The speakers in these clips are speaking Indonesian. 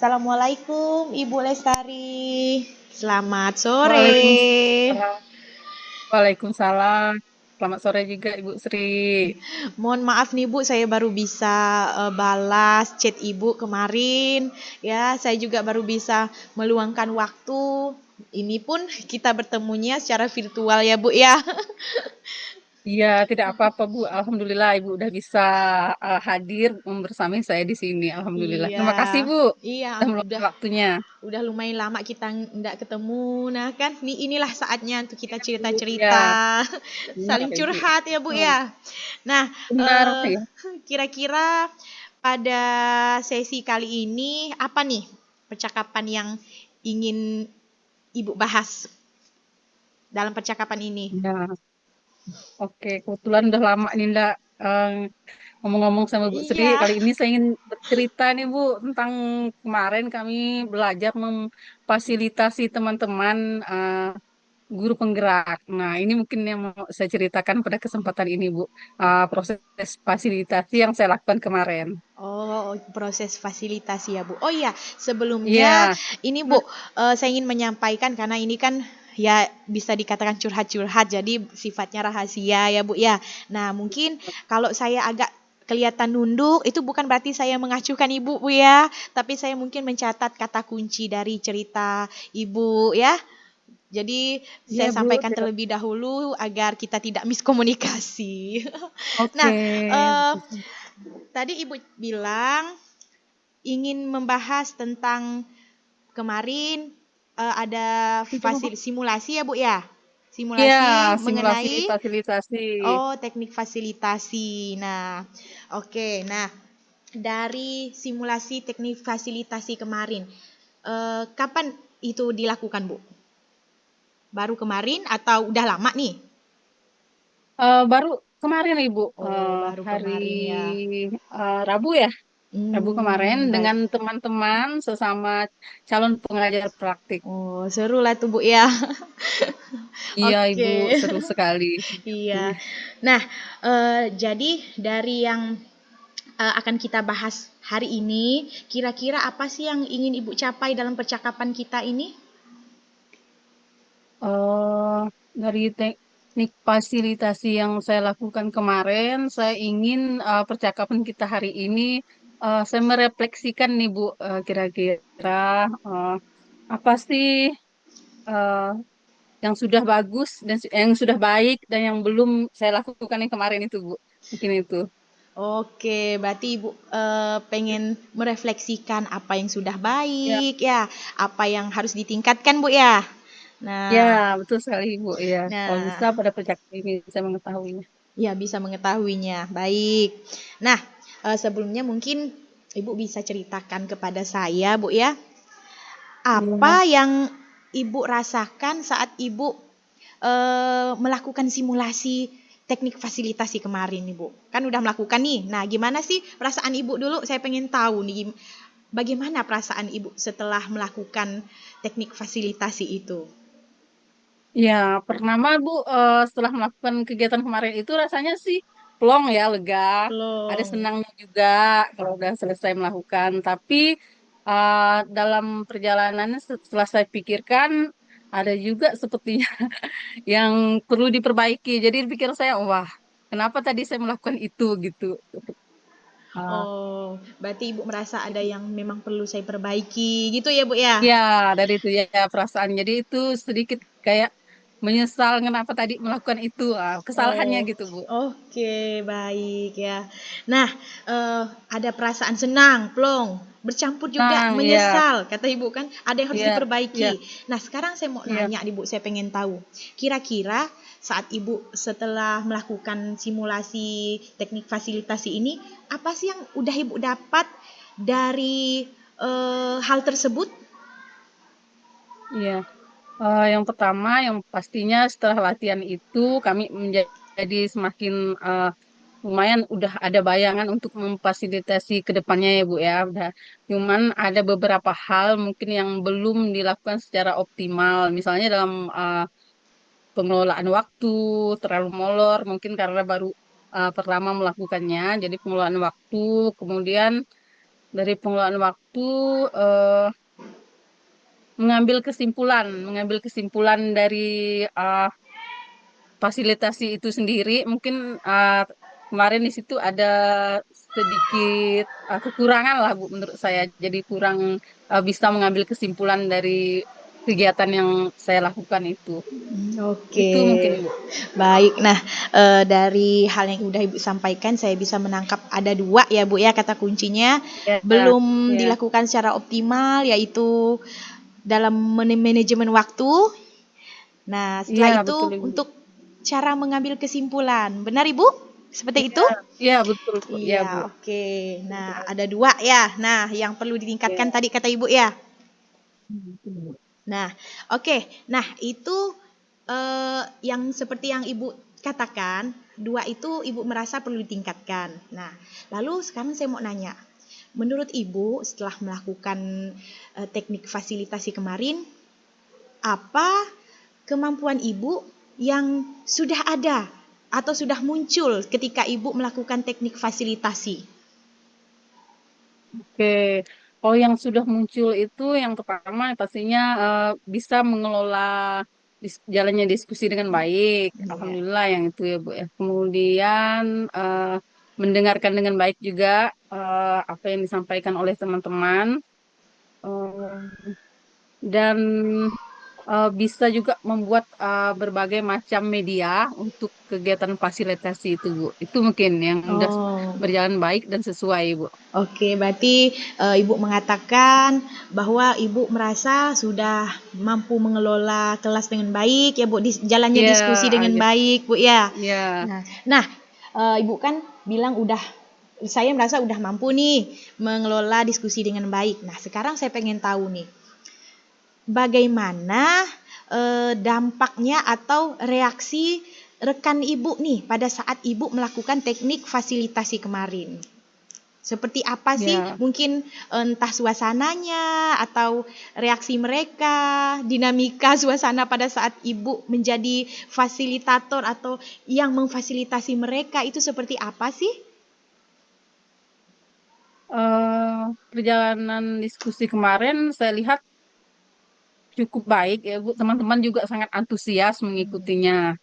Assalamualaikum Ibu Lestari. Selamat sore. Waalaikumsalam. Waalaikumsalam. Selamat sore juga Ibu Sri. Mohon maaf nih Bu, saya baru bisa balas chat Ibu kemarin. Ya, saya juga baru bisa meluangkan waktu. Ini pun kita bertemunya secara virtual ya Bu ya. Iya, tidak apa-apa Bu. Alhamdulillah Ibu udah bisa hadir bersama saya di sini. Alhamdulillah. Iya. Terima kasih Bu. Iya, Sudah meluangkan waktunya. udah lumayan lama kita nggak ketemu. Nah kan, inilah saatnya untuk kita Bu, ya, cerita-cerita, benar saling Ibu. curhat ya Bu Hmm, ya. Nah, benar eh, ya. kira-kira pada sesi kali ini apa nih percakapan yang ingin Ibu bahas dalam percakapan ini? Ya, oke. Kebetulan udah lama nih ndak eh, ngomong-ngomong sama Bu Sri. Iya. Kali ini saya ingin bercerita nih Bu tentang kemarin kami belajar memfasilitasi teman-teman guru penggerak. Nah, ini mungkin yang mau saya ceritakan pada kesempatan ini, Bu. Proses fasilitasi yang saya lakukan kemarin. Oh, proses fasilitasi ya, Bu. Oh iya, sebelumnya Iya, ini Bu, saya ingin menyampaikan karena ini kan ya bisa dikatakan curhat-curhat, jadi sifatnya rahasia ya, Bu ya. Nah, mungkin kalau saya agak kelihatan nunduk, itu bukan berarti saya mengacuhkan Ibu, Bu ya, tapi saya mungkin mencatat kata kunci dari cerita Ibu ya. Jadi iya saya Bu. sampaikan Tidak. terlebih dahulu agar kita tidak miskomunikasi. Oke. Nah, tadi Ibu bilang ingin membahas tentang kemarin ada simulasi ya Bu ya? Iya, Simulasi simulasi mengenai fasilitasi. teknik fasilitasi. Nah, oke. Nah, dari simulasi teknik fasilitasi kemarin, kapan itu dilakukan Bu? Baru kemarin atau udah lama nih? Baru kemarin, Ibu, Oh, baru hari kemarin ya. Rabu ya, Rabu kemarin Baik. dengan teman-teman sesama calon pengajar praktik. Oh, seru lah tuh Bu ya. Iya, Ibu, Oke. seru sekali. Iya. Nah, jadi dari yang akan kita bahas hari ini, kira-kira apa sih yang ingin Ibu capai dalam percakapan kita ini? eh dari teknik fasilitasi yang saya lakukan kemarin, saya ingin percakapan kita hari ini, saya merefleksikan nih Bu, kira-kira eh, apa sih eh, yang sudah bagus dan yang sudah baik dan yang belum saya lakukan yang kemarin itu Bu, mungkin itu. Oke, berarti Ibu pengen merefleksikan apa yang sudah Ya, baik ya, apa yang harus ditingkatkan Bu ya. ya Nah, betul sekali Bu. Ya, kalau nah, bisa pada percakapan ini saya mengetahuinya. ya bisa mengetahuinya. Baik. Nah, sebelumnya mungkin Ibu bisa ceritakan kepada saya, Bu ya, Iya. apa yang Ibu rasakan saat Ibu melakukan simulasi teknik fasilitasi kemarin, Ibu? Kan udah melakukan nih. Nah, gimana sih perasaan Ibu dulu? Saya pengen tahu nih, bagaimana perasaan Ibu setelah melakukan teknik fasilitasi itu? Ya, pertama Bu, setelah melakukan kegiatan kemarin itu rasanya sih plong ya, lega. Ada Belum. senangnya juga kalau udah selesai melakukan. Tapi dalam perjalanannya setelah saya pikirkan, ada juga sepertinya yang perlu diperbaiki. Jadi pikir saya, wah, kenapa tadi saya melakukan itu gitu. Ah, Oh, berarti Ibu merasa ada yang memang perlu saya perbaiki gitu ya, Bu ya? ya, dari itu ya perasaan. Jadi itu sedikit kayak menyesal kenapa tadi melakukan itu. Kesalahannya Oh, gitu, Bu. oke, baik ya. Nah, ada perasaan senang, plong, bercampur juga Nah, ya, menyesal, kata Ibu kan, ada yang harus ya, ya, diperbaiki. Nah, sekarang saya mau ya. nanya nih Bu, saya pengen tahu. Kira-kira saat Ibu setelah melakukan simulasi teknik fasilitasi ini, apa sih yang udah Ibu dapat dari hal tersebut? Iya. Yang pertama, yang pastinya setelah latihan itu kami menjadi semakin lumayan udah ada bayangan untuk memfasilitasi ke depannya ya Bu ya. Udah. Cuman ada beberapa hal mungkin yang belum dilakukan secara optimal. Misalnya dalam pengelolaan waktu terlalu molor mungkin karena baru pertama melakukannya. Jadi pengelolaan waktu, kemudian Dari pengelolaan waktu, mengambil kesimpulan dari fasilitasi itu sendiri. Mungkin kemarin di situ ada sedikit kekurangan lah Bu menurut saya. Jadi kurang bisa mengambil kesimpulan dari kegiatan yang saya lakukan itu. Itu Oke, mungkin Bu. baik. Nah, dari hal yang udah Ibu sampaikan, saya bisa menangkap ada dua ya Bu ya kata kuncinya. Ya, Belum ya, dilakukan secara optimal, yaitu dalam manajemen waktu. Nah, setelah iya itu betul Ibu. untuk cara mengambil kesimpulan. Benar Ibu? Seperti Iya, itu? iya betul Bu. Iya Bu. Iya, oke. Nah, ada dua ya. Nah, yang perlu ditingkatkan Ya. tadi kata Ibu ya. Betul, Bu. Nah, oke. Nah, itu yang seperti yang Ibu katakan, dua itu Ibu merasa perlu ditingkatkan. Nah, lalu sekarang saya mau nanya, menurut Ibu setelah melakukan teknik fasilitasi kemarin, apa kemampuan Ibu yang sudah ada atau sudah muncul ketika Ibu melakukan teknik fasilitasi? Oke, kalau yang sudah muncul itu yang pertama pastinya bisa mengelola jalannya diskusi dengan baik. Iya. Alhamdulillah yang itu ya Bu ya. Kemudian mendengarkan dengan baik juga apa yang disampaikan oleh teman-teman. Eh, dan bisa juga membuat berbagai macam media untuk kegiatan fasilitasi itu Bu. Itu mungkin yang udah Oh, berjalan baik dan sesuai Bu. oke. Berarti Ibu mengatakan bahwa Ibu merasa sudah mampu mengelola kelas dengan baik ya Bu, jalannya Iya, diskusi dengan ya, baik Bu ya. ya. Nah, Ibu kan bilang saya merasa udah mampu nih mengelola diskusi dengan baik. Nah, sekarang saya pengen tahu nih, bagaimana dampaknya atau reaksi rekan Ibu nih pada saat Ibu melakukan teknik fasilitasi kemarin? Seperti apa sih Ya, mungkin entah suasananya atau reaksi mereka, dinamika suasana pada saat Ibu menjadi fasilitator atau yang memfasilitasi mereka itu seperti apa sih? perjalanan diskusi kemarin saya lihat cukup baik ya Bu. Teman-teman juga sangat antusias mengikutinya.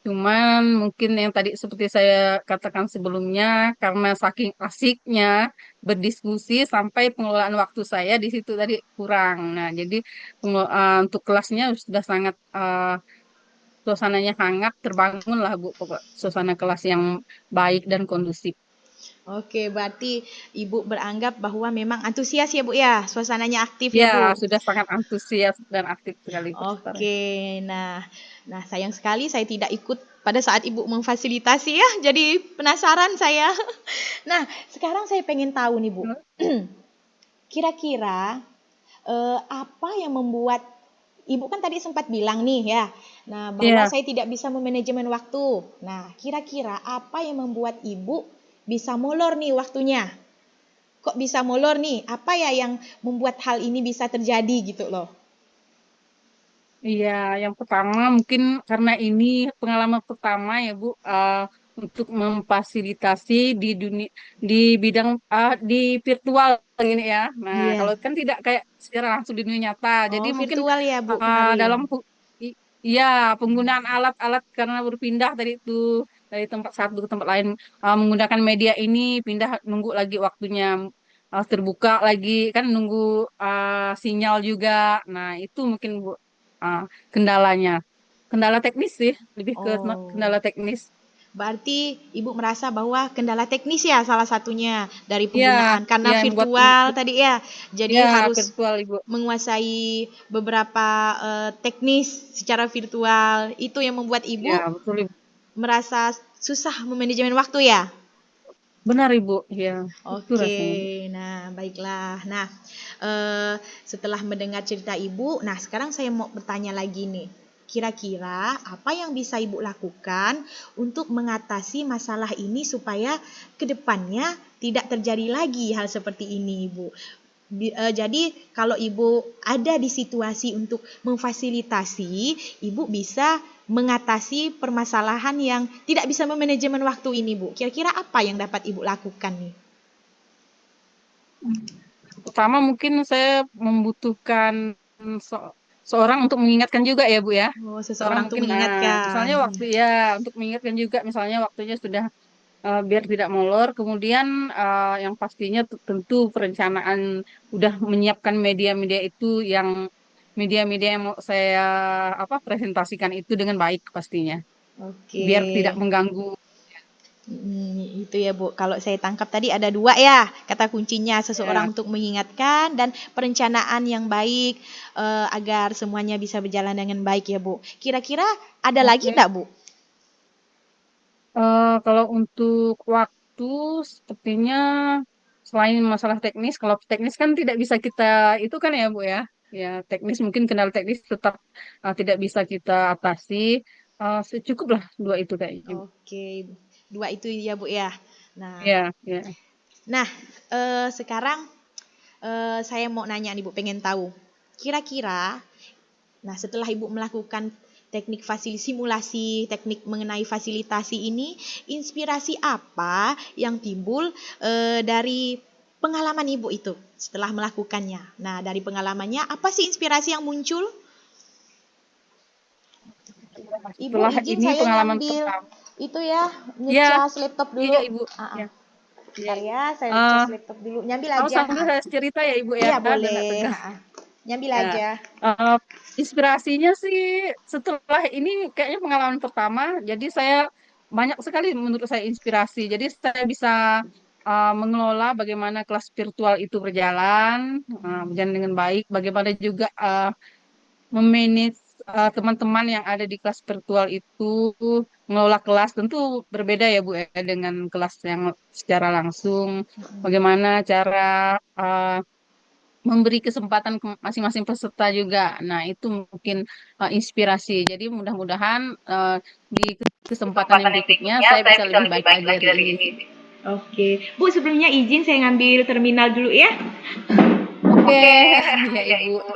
Cuman mungkin yang tadi seperti saya katakan sebelumnya, karena saking asiknya berdiskusi sampai pengelolaan waktu saya di situ tadi kurang. Nah, jadi untuk kelasnya sudah sangat suasananya hangat, terbangun lah Bu, pokok suasana kelas yang baik dan kondusif. Oke, berarti Ibu beranggap bahwa memang antusias ya Bu ya, suasananya aktif ya Ya, Bu. sudah sangat antusias dan aktif sekali sekarang. Oke, nah sayang sekali saya tidak ikut pada saat Ibu memfasilitasi ya, jadi penasaran saya. Nah, sekarang saya pengen tahu nih Bu, kira-kira apa yang membuat Ibu kan tadi sempat bilang nih ya, nah bahwa Ya, saya tidak bisa memanajemen waktu. Nah, kira-kira apa yang membuat Ibu bisa molor nih waktunya? Kok bisa molor nih? Apa ya yang membuat hal ini bisa terjadi gitu loh? iya, yang pertama mungkin karena ini pengalaman pertama ya Bu untuk memfasilitasi di dunia di bidang di virtual ini ya. Nah, Iya. kalau kan tidak kayak secara langsung di dunia nyata. Jadi Oh, mungkin virtual ya Bu kemarin. dalam i- iya penggunaan alat-alat karena berpindah dari itu dari tempat satu ke tempat lain menggunakan media ini pindah nunggu lagi waktunya terbuka lagi kan nunggu sinyal juga. Nah, itu mungkin Bu uh, kendalanya. Kendala teknis sih, lebih ke Oh, kendala teknis. berarti Ibu merasa bahwa kendala teknis ya salah satunya dari Iya, penggunaan karena iya yang membuat virtual tadi ya. Jadi ya harus virtual Ibu. menguasai beberapa teknis secara virtual. Itu yang membuat Ibu Ya, betul Ibu. merasa susah memanajemen waktu ya. Benar Ibu. Ya, itu Oke, rasanya Bu. nah baiklah. Nah, setelah mendengar cerita Ibu, nah sekarang saya mau bertanya lagi nih. Kira-kira apa yang bisa Ibu lakukan untuk mengatasi masalah ini supaya kedepannya tidak terjadi lagi hal seperti ini, Ibu? Jadi kalau Ibu ada di situasi untuk memfasilitasi, Ibu bisa mengatasi permasalahan yang tidak bisa memanajemen waktu ini, Bu. Kira-kira apa yang dapat Ibu lakukan nih? pertama mungkin saya membutuhkan seorang untuk mengingatkan juga ya Bu ya. Oh, Seorang seseorang untuk mungkin, nah, mengingatkan. misalnya waktu ya untuk mengingatkan juga, misalnya waktunya sudah biar tidak molor. Kemudian yang pastinya tentu perencanaan udah menyiapkan media-media itu yang media-media yang mau saya presentasikan itu dengan baik pastinya, Oke. biar tidak mengganggu. Itu ya Bu. Kalau saya tangkap tadi ada dua ya kata kuncinya, Ya, seseorang untuk mengingatkan dan perencanaan yang baik agar semuanya bisa berjalan dengan baik ya Bu. Kira-kira ada lagi oke. enggak Bu? Kalau untuk waktu, sepertinya selain masalah teknis, kalau teknis kan tidak bisa kita itu kan ya Bu ya. Ya teknis mungkin kendala teknis tetap tidak bisa kita atasi. Secukuplah dua itu kayaknya. Oke, dua itu ya Bu ya. Nah, Ya, ya. nah sekarang saya mau nanya nih Bu, pengen tahu. Kira-kira, nah setelah Ibu melakukan teknik simulasi, teknik mengenai fasilitasi ini, inspirasi apa yang timbul dari pengalaman Ibu itu setelah melakukannya? Nah, dari pengalamannya, apa sih inspirasi yang muncul? Ibu Setelah izin ini saya pengalaman ngambil pertama. itu ya, Ya, ngecas laptop iya dulu. Ibu. Ah, ah. Ya, ya. Bentar ya, saya Eh, cas laptop dulu. Nyambil Kamu aja. sambil saya cerita ya Ibu ya, Iya biar nggak boleh. tegang. Nyambil Ya, aja. eh, inspirasinya sih setelah ini kayaknya pengalaman pertama, jadi saya banyak sekali menurut saya inspirasi. Jadi saya bisa mengelola bagaimana kelas virtual itu berjalan dengan baik, bagaimana juga memanage teman-teman yang ada di kelas virtual itu, mengelola kelas tentu berbeda ya Bu ya dengan kelas yang secara langsung. Bagaimana cara uh, memberi kesempatan ke masing-masing peserta juga. Nah, itu mungkin inspirasi. Jadi mudah-mudahan di kesempatan yang Kesempatan yang berikutnya berikutnya saya saya bisa bisa lebih lebih baik baik lagi lagi dari dari ini. ini. Oke, Bu sebelumnya izin saya ngambil terminal dulu ya. Oke, Oke, ya ya Ibu. Ibu.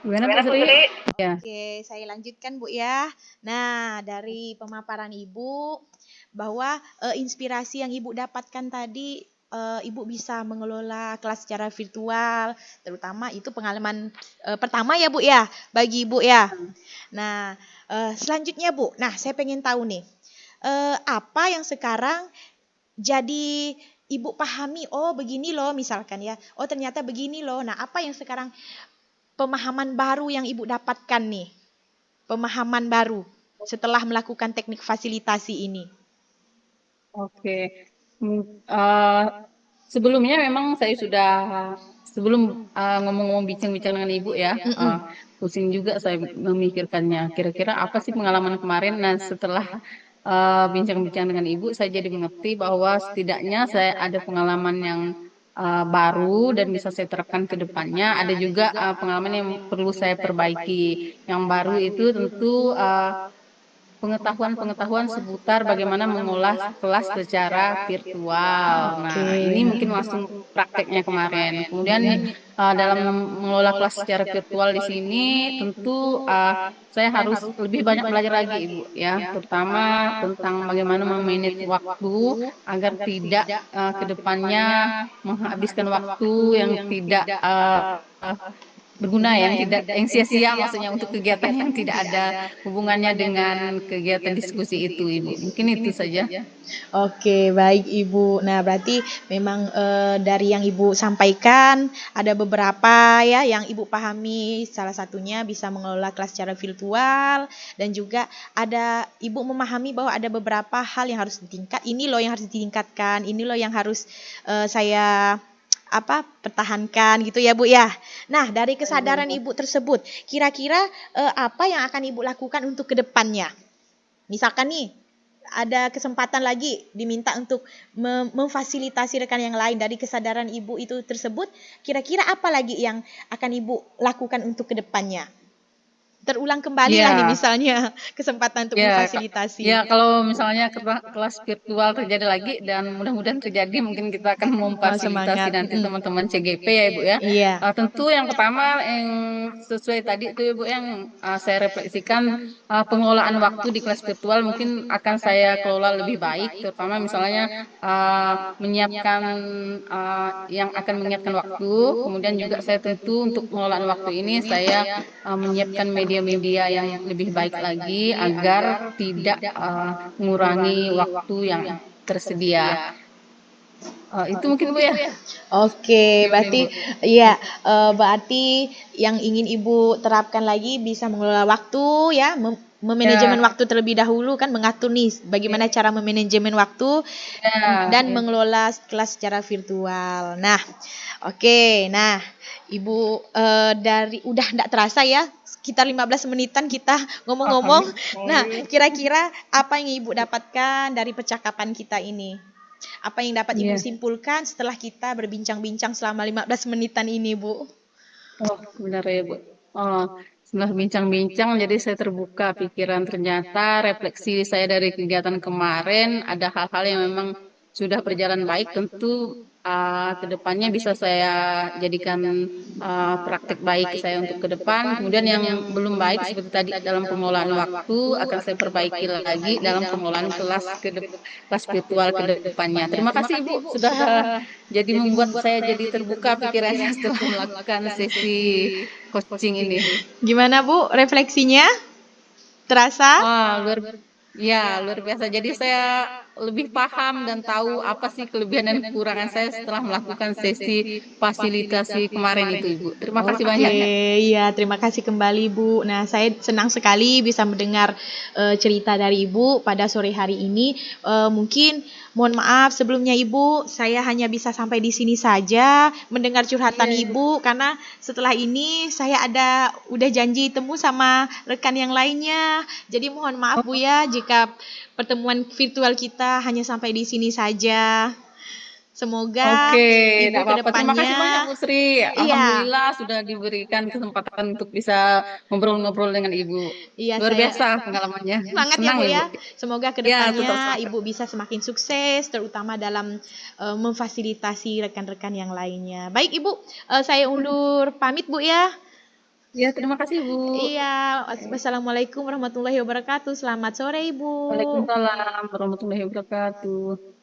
Gimana Bu Gimana Bu Sri? Sri? Ya, Oke, saya lanjutkan Bu ya. Nah, dari pemaparan Ibu bahwa inspirasi yang Ibu dapatkan tadi, Ibu bisa mengelola kelas secara virtual, terutama itu pengalaman pertama ya Bu ya, bagi Ibu ya. Nah, selanjutnya Bu, nah saya pengen tahu nih, apa yang sekarang jadi Ibu pahami, oh begini loh misalkan ya, oh ternyata begini loh. Nah, apa yang sekarang pemahaman baru yang Ibu dapatkan nih? Pemahaman baru setelah melakukan teknik fasilitasi ini. oke. Hmm, eh, Sebelumnya memang saya sudah sebelum ngomong-ngomong bincang-bincang dengan Ibu ya, Mm-mm. pusing juga saya memikirkannya. Kira-kira apa sih pengalaman kemarin? Nah, setelah bincang-bincang dengan Ibu, saya jadi mengerti bahwa setidaknya saya ada pengalaman yang baru dan bisa saya terapkan ke depannya. Ada juga pengalaman yang perlu saya perbaiki. Yang baru itu tentu pengetahuan-pengetahuan seputar bagaimana mengolah kelas secara virtual. Nah, ini mungkin langsung prakteknya kemarin. Kemudian dalam mengelola kelas secara virtual di sini tentu saya harus lebih banyak belajar lagi, Ibu, ya, terutama tentang bagaimana memanage waktu agar tidak ke depannya menghabiskan waktu yang tidak berguna, yang sia-sia maksudnya untuk kegiatan yang tidak ada hubungannya dengan kegiatan diskusi itu, Ibu. Mungkin itu saja. Oke, baik Ibu. Nah, berarti memang dari yang Ibu sampaikan ada beberapa ya yang Ibu pahami. Salah satunya bisa mengelola kelas secara virtual dan juga ada Ibu memahami bahwa ada beberapa hal yang harus ditingkat. Ini loh yang harus ditingkatkan. Ini loh yang harus saya pertahankan gitu ya Bu ya. Nah, dari kesadaran Ibu tersebut, kira-kira apa yang akan Ibu lakukan untuk kedepannya? Misalkan nih, ada kesempatan lagi diminta untuk memfasilitasi rekan yang lain dari kesadaran Ibu itu tersebut, kira-kira apa lagi yang akan Ibu lakukan untuk kedepannya? terulang kembali lah nih Iya. misalnya kesempatan untuk Ya, ya memfasilitasi. kalau misalnya kelas virtual terjadi lagi dan mudah-mudahan terjadi, mungkin kita akan Wah, memfasilitasi semangat. nanti teman-teman CGP ya Ibu ya. Iya. Tentu yang pertama yang sesuai tadi itu Ibu yang saya refleksikan pengelolaan waktu di kelas virtual mungkin akan saya kelola lebih baik, terutama misalnya menyiapkan yang akan menyiapkan waktu, kemudian juga saya tentu untuk pengelolaan waktu ini saya menyiapkan media-media yang lebih baik lagi agar tidak mengurangi waktu yang tersedia. Itu mungkin Bu ya. Oke, Gimana berarti Ibu? iya, berarti yang ingin Ibu terapkan lagi bisa mengelola waktu ya, memanajemen Ya, waktu terlebih dahulu kan mengatur nih ya, bagaimana cara memanajemen waktu ya, dan ya. mengelola kelas secara virtual. Nah, oke. Nah, Ibu dari udah enggak terasa ya, sekitar 15 menitan kita ngomong-ngomong. Nah, kira-kira apa yang Ibu dapatkan dari percakapan kita ini? Apa yang dapat Ibu Ya. simpulkan setelah kita berbincang-bincang selama 15 menitan ini, Bu? Oh, benar ya Bu. Oh, setelah bincang-bincang, jadi saya terbuka pikiran ternyata refleksi saya dari kegiatan kemarin ada hal-hal yang memang sudah berjalan baik. Tentu ke depannya bisa saya jadikan praktek baik saya untuk ke depan. Kemudian yang belum baik seperti tadi dalam pengelolaan waktu akan saya perbaiki lagi dalam pengelolaan kelas virtual ke depannya. Terima kasih Ibu sudah jadi membuat saya jadi terbuka pikirannya setelah melakukan sesi coaching ini. Gimana, Bu, refleksinya? Terasa? Wah, luar biasa. Jadi saya lebih paham dan tahu apa sih kelebihan dan kekurangan saya setelah melakukan sesi fasilitasi kemarin itu, Ibu. Terima kasih Oke, banyak. iya terima kasih kembali Bu. Nah, saya senang sekali bisa mendengar cerita dari Ibu pada sore hari ini. Mungkin mohon maaf sebelumnya Ibu, saya hanya bisa sampai di sini saja mendengar curhatan Iya, Ibu karena setelah ini saya udah janji temu sama rekan yang lainnya. Jadi mohon maaf Bu ya jika pertemuan virtual kita hanya sampai di sini saja. Semoga oke, Ibu tidak apa-apa. Terima kasih banyak, kedepannya, Bu Sri. iya, Alhamdulillah sudah diberikan kesempatan untuk bisa ngobrol-ngobrol dengan Ibu. iya Luar saya biasa pengalamannya. semangat ya Senang, Bu Ibu. ya. Semoga Ya, tetap kedepannya semangat. Ibu bisa semakin sukses, terutama dalam memfasilitasi rekan-rekan yang lainnya. Baik Ibu, saya undur pamit Bu ya. Ya, terima kasih, Bu. Iya, wassalamualaikum warahmatullahi wabarakatuh. Selamat sore Ibu. Waalaikumsalam warahmatullahi wabarakatuh.